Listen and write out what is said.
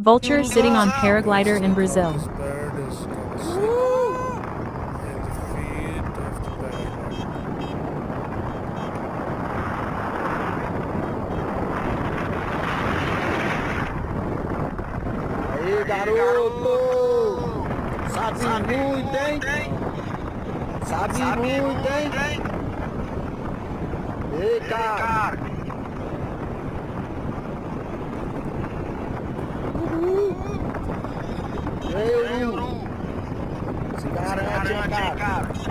Vulture sitting on paraglider in Brazil. Aí, garoto! Sabe muito, hein? Sabe muito, hein? Ei, cara! Ei, Uru! Se garante, hein, cara?